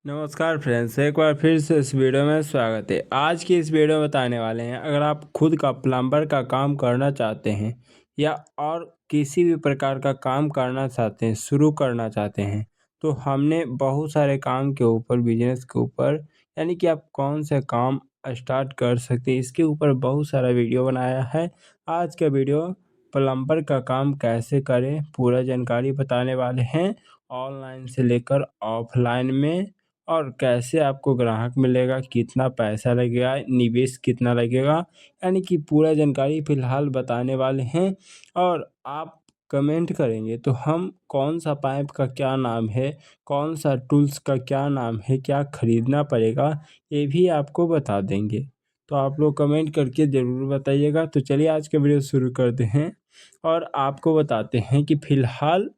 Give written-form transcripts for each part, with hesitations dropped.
नमस्कार फ्रेंड्स, एक बार फिर से इस वीडियो में स्वागत है। आज की इस वीडियो में बताने वाले हैं, अगर आप खुद का प्लम्बर का काम करना चाहते हैं या और किसी भी प्रकार का काम करना चाहते हैं, शुरू करना चाहते हैं, तो हमने बहुत सारे काम के ऊपर, बिजनेस के ऊपर, यानी कि आप कौन से काम स्टार्ट कर सकते हैं, इसके ऊपर बहुत सारा वीडियो बनाया है। आज का वीडियो प्लम्बर का काम कैसे करें, पूरा जानकारी बताने वाले हैं, ऑनलाइन से लेकर ऑफलाइन में, और कैसे आपको ग्राहक मिलेगा, कितना पैसा लगेगा, निवेश कितना लगेगा, यानी कि पूरा जानकारी फ़िलहाल बताने वाले हैं। और आप कमेंट करेंगे तो हम कौन सा पाइप का क्या नाम है, कौन सा टूल्स का क्या नाम है, क्या खरीदना पड़ेगा, ये भी आपको बता देंगे। तो आप लोग कमेंट करके ज़रूर बताइएगा। तो चलिए आज का वीडियो शुरू करते हैं और आपको बताते हैं कि फ़िलहाल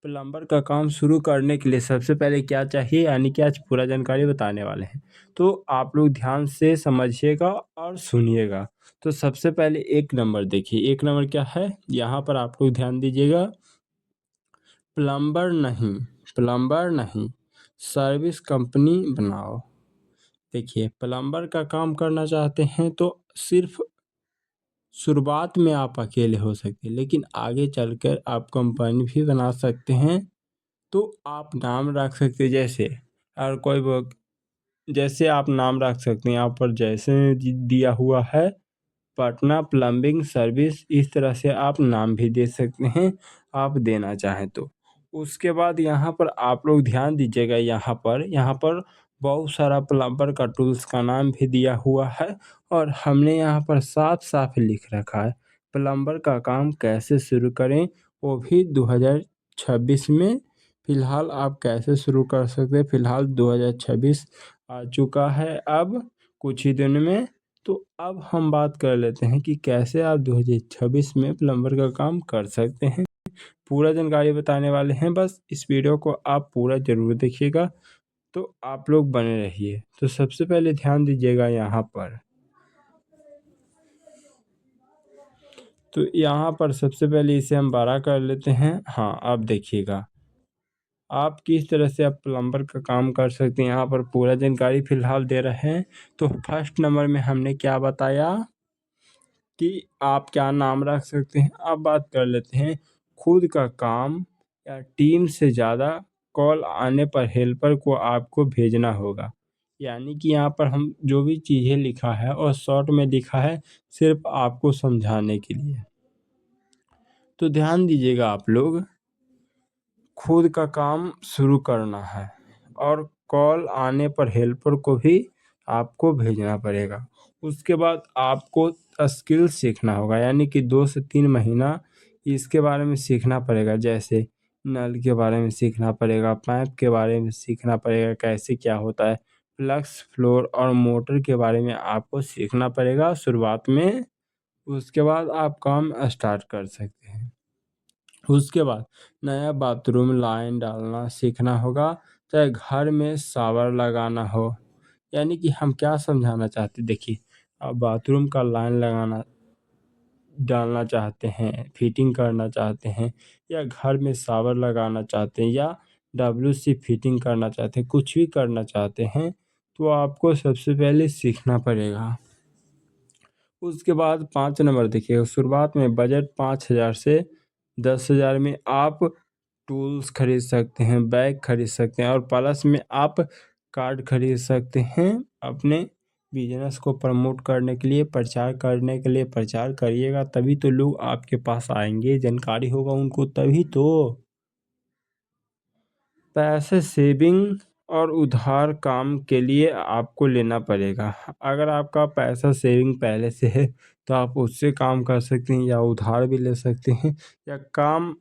प्लम्बर का काम शुरू करने के लिए सबसे पहले क्या चाहिए, यानी कि आज पूरा जानकारी बताने वाले हैं। तो आप लोग ध्यान से समझिएगा और सुनिएगा। तो सबसे पहले एक नंबर देखिए, एक नंबर क्या है, यहाँ पर आप लोग ध्यान दीजिएगा। प्लम्बर नहीं, सर्विस कंपनी बनाओ। देखिए, प्लम्बर का काम करना चाहते हैं तो सिर्फ शुरुआत में आप अकेले हो सकते हैं, लेकिन आगे चलकर आप कंपनी भी बना सकते हैं। तो आप नाम रख सकते हैं, जैसे और कोई वो, जैसे आप नाम रख सकते हैं यहाँ पर, जैसे दिया हुआ है पटना प्लम्बिंग सर्विस, इस तरह से आप नाम भी दे सकते हैं, आप देना चाहें तो। उसके बाद यहाँ पर आप लोग ध्यान दीजिएगा, यहाँ पर बहुत सारा प्लम्बर का टूल्स का नाम भी दिया हुआ है, और हमने यहाँ पर साफ साफ लिख रखा है प्लम्बर का काम कैसे शुरू करें, वो भी 2026 में। फ़िलहाल आप कैसे शुरू कर सकते हैं, फ़िलहाल 2026 आ चुका है अब कुछ ही दिन में। तो अब हम बात कर लेते हैं कि कैसे आप 2026 में प्लम्बर का काम कर सकते हैं। पूरा जानकारी बताने वाले हैं, बस इस वीडियो को आप पूरा ज़रूर देखिएगा, तो आप लोग बने रहिए। तो सबसे पहले ध्यान दीजिएगा यहाँ पर, तो यहाँ पर सबसे पहले इसे हम बड़ा कर लेते हैं। हाँ, अब देखिएगा आप किस तरह से आप प्लम्बर का काम कर सकते हैं, यहाँ पर पूरा जानकारी फ़िलहाल दे रहे हैं। तो फर्स्ट नंबर में हमने क्या बताया कि आप क्या नाम रख सकते हैं। अब बात कर लेते हैं खुद का काम या टीम से ज़्यादा कॉल आने पर हेल्पर को आपको भेजना होगा। यानी कि यहाँ पर हम जो भी चीज़ें लिखा है और शॉर्ट में लिखा है, सिर्फ आपको समझाने के लिए। तो ध्यान दीजिएगा, आप लोग खुद का काम शुरू करना है और कॉल आने पर हेल्पर को भी आपको भेजना पड़ेगा। उसके बाद आपको स्किल सीखना होगा, यानी कि 2 से 3 महीना इसके बारे में सीखना पड़ेगा। जैसे नल के बारे में सीखना पड़ेगा, पाइप के बारे में सीखना पड़ेगा, कैसे क्या होता है, प्लग्स, फ्लोर और मोटर के बारे में आपको सीखना पड़ेगा शुरुआत में। उसके बाद आप काम स्टार्ट कर सकते हैं। उसके बाद नया बाथरूम लाइन डालना सीखना होगा, चाहे घर में शावर लगाना हो। यानी कि हम क्या समझाना चाहते, देखिए आप बाथरूम का लाइन लगाना डालना चाहते हैं, फिटिंग करना चाहते हैं, या घर में शावर लगाना चाहते हैं, या डब्ल्यूसी फिटिंग करना चाहते हैं, कुछ भी करना चाहते हैं, तो आपको सबसे पहले सीखना पड़ेगा। उसके बाद 5 नंबर देखिए, शुरुआत में बजट 5,000 से 10,000 में आप टूल्स खरीद सकते हैं, बैग खरीद सकते हैं, और प्लस में आप कार्ड खरीद सकते हैं। अपने बिजनेस को प्रमोट करने के लिए, प्रचार करने के लिए, प्रचार करिएगा तभी तो लोग आपके पास आएंगे, जानकारी होगा उनको तभी तो। पैसे सेविंग और उधार काम के लिए आपको लेना पड़ेगा। अगर आपका पैसा सेविंग पहले से है तो आप उससे काम कर सकते हैं, या उधार भी ले सकते हैं, या काम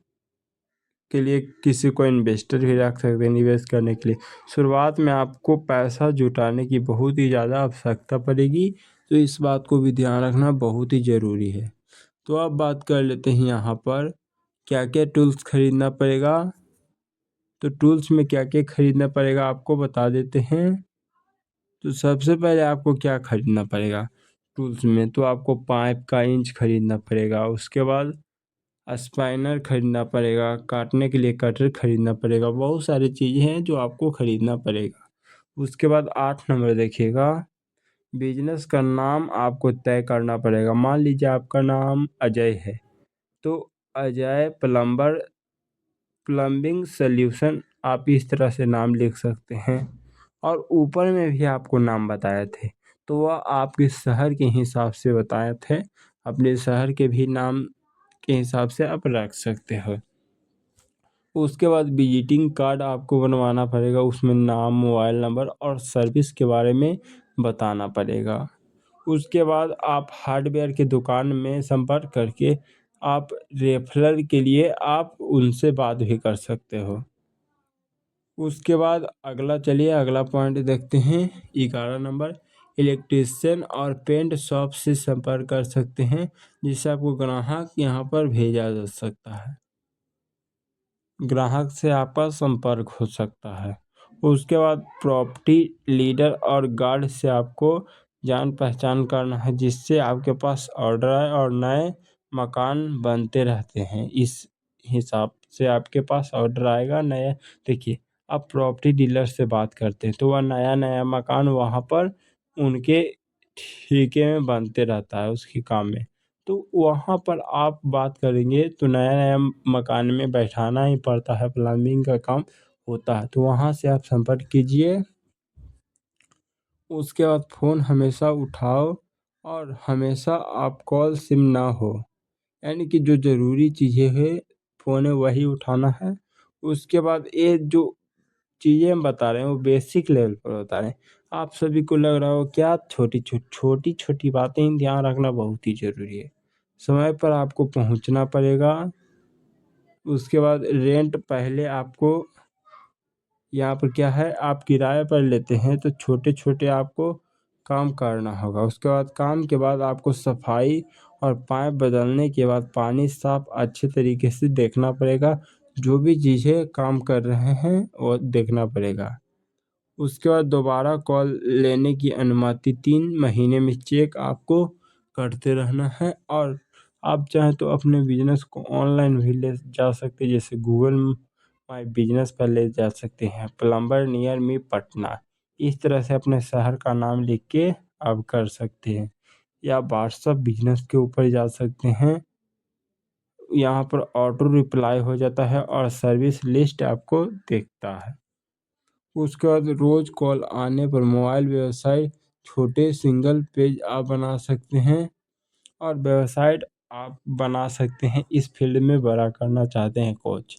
के लिए किसी को इन्वेस्टर भी रख सकते हैं निवेश करने के लिए। शुरुआत में आपको पैसा जुटाने की बहुत ही ज़्यादा आवश्यकता पड़ेगी, तो इस बात को भी ध्यान रखना बहुत ही ज़रूरी है। तो अब बात कर लेते हैं यहाँ पर क्या क्या टूल्स खरीदना पड़ेगा। तो टूल्स में क्या क्या खरीदना पड़ेगा आपको बता देते हैं। तो सबसे पहले आपको क्या खरीदना पड़ेगा टूल्स में, तो आपको पाइप का इंच खरीदना पड़ेगा। उसके बाद स्पाइनर खरीदना पड़ेगा, काटने के लिए कटर खरीदना पड़ेगा। बहुत सारी चीज़ें हैं जो आपको खरीदना पड़ेगा। उसके बाद 8 नंबर देखिएगा, बिजनेस का नाम आपको तय करना पड़ेगा। मान लीजिए आपका नाम अजय है, तो अजय प्लम्बिंग सॉल्यूशन आप इस तरह से नाम लिख सकते हैं। और ऊपर में भी आपको नाम बताए थे, तो वह आपके शहर के हिसाब से बताए थे, अपने शहर के भी नाम के हिसाब से आप रख सकते हो। उसके बाद विजिटिंग कार्ड आपको बनवाना पड़ेगा, उसमें नाम, मोबाइल नंबर और सर्विस के बारे में बताना पड़ेगा। उसके बाद आप हार्डवेयर की दुकान में संपर्क करके आप रेफरल के लिए आप उनसे बात भी कर सकते हो। उसके बाद अगला पॉइंट देखते हैं 11 नंबर, इलेक्ट्रीशियन और पेंट शॉप से संपर्क कर सकते हैं, जिससे आपको ग्राहक यहाँ पर भेजा जा सकता है, ग्राहक से आपका संपर्क हो सकता है। उसके बाद प्रॉपर्टी लीडर और गार्ड से आपको जान पहचान करना है, जिससे आपके पास ऑर्डर आए और नए मकान बनते रहते हैं। इस हिसाब से आपके पास ऑर्डर आएगा नया। देखिए, आप प्रॉपर्टी डीलर से बात करते हैं तो वह नया नया मकान वहाँ पर उनके ठेके में बनते रहता है उसके काम में, तो वहाँ पर आप बात करेंगे तो नया नया मकान में बैठाना ही पड़ता है, प्लम्बिंग का काम होता है, तो वहाँ से आप संपर्क कीजिए। उसके बाद फ़ोन हमेशा उठाओ और हमेशा आप कॉल सिम ना हो, यानी कि जो ज़रूरी चीज़ें हैं फ़ोन है वही उठाना है। उसके बाद ये जो चीज़ें हम बता रहे हैं वो बेसिक लेवल पर बता रहे हैं। आप सभी को लग रहा हो क्या छोटी छोटी बातें ही ध्यान रखना बहुत ही ज़रूरी है। समय पर आपको पहुंचना पड़ेगा। उसके बाद रेंट पहले आपको यहाँ पर क्या है, आप किराए पर लेते हैं तो छोटे छोटे आपको काम करना होगा। उसके बाद काम के बाद आपको सफाई और पाइप बदलने के बाद पानी साफ अच्छे तरीके से देखना पड़ेगा। जो भी चीज़ें काम कर रहे हैं वो देखना पड़ेगा। उसके बाद दोबारा कॉल लेने की अनुमति 3 महीने में चेक आपको करते रहना है। और आप चाहें तो अपने बिजनेस को ऑनलाइन भी ले जा सकते हैं, जैसे गूगल माई बिजनेस पर ले जा सकते हैं, प्लम्बर नियर मी पटना, इस तरह से अपने शहर का नाम लिख के आप कर सकते हैं। या व्हाट्सअप बिजनेस के ऊपर जा सकते हैं, यहाँ पर ऑटो रिप्लाई हो जाता है और सर्विस लिस्ट आपको देखता है। उसके बाद रोज कॉल आने पर मोबाइल व्यवसाय छोटे सिंगल पेज आप बना सकते हैं, और वेबसाइट आप बना सकते हैं इस फील्ड में बड़ा करना चाहते हैं कोच।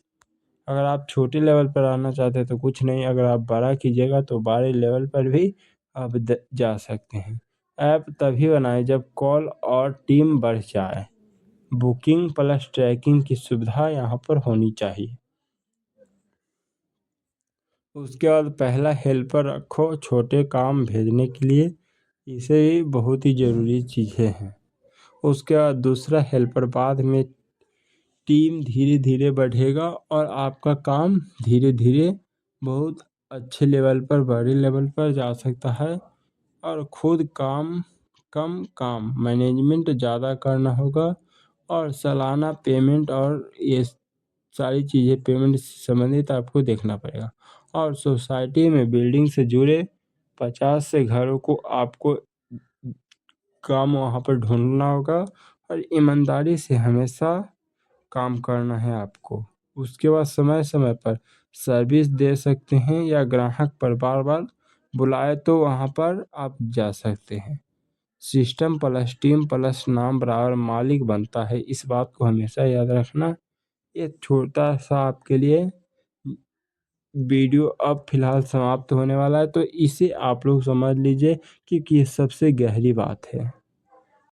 अगर आप छोटे लेवल पर आना चाहते हैं तो कुछ नहीं, अगर आप बड़ा कीजिएगा तो बड़े लेवल पर भी आप जा सकते हैं। ऐप तभी बनाएं जब कॉल और टीम बढ़ जाए। बुकिंग प्लस ट्रैकिंग की सुविधा यहाँ पर होनी चाहिए। उसके बाद पहला हेल्पर रखो छोटे काम भेजने के लिए, इसे भी बहुत ही ज़रूरी चीज़ें हैं। उसके बाद दूसरा हेल्पर, बाद में टीम धीरे धीरे बढ़ेगा और आपका काम धीरे धीरे बहुत अच्छे लेवल पर, बड़े लेवल पर जा सकता है। और खुद काम मैनेजमेंट ज़्यादा करना होगा, और सालाना पेमेंट और ये सारी चीज़ें पेमेंट से संबंधित आपको देखना पड़ेगा। और सोसाइटी में बिल्डिंग से जुड़े 50 से घरों को आपको काम वहाँ पर ढूंढना होगा, और ईमानदारी से हमेशा काम करना है आपको। उसके बाद समय समय पर सर्विस दे सकते हैं, या ग्राहक पर बार बार बुलाए तो वहाँ पर आप जा सकते हैं। सिस्टम प्लस टीम प्लस नाम बराबर मालिक बनता है, इस बात को हमेशा याद रखना। ये छोटा सा आपके लिए वीडियो अब फिलहाल समाप्त होने वाला है, तो इसे आप लोग समझ लीजिए, क्योंकि ये सबसे गहरी बात है।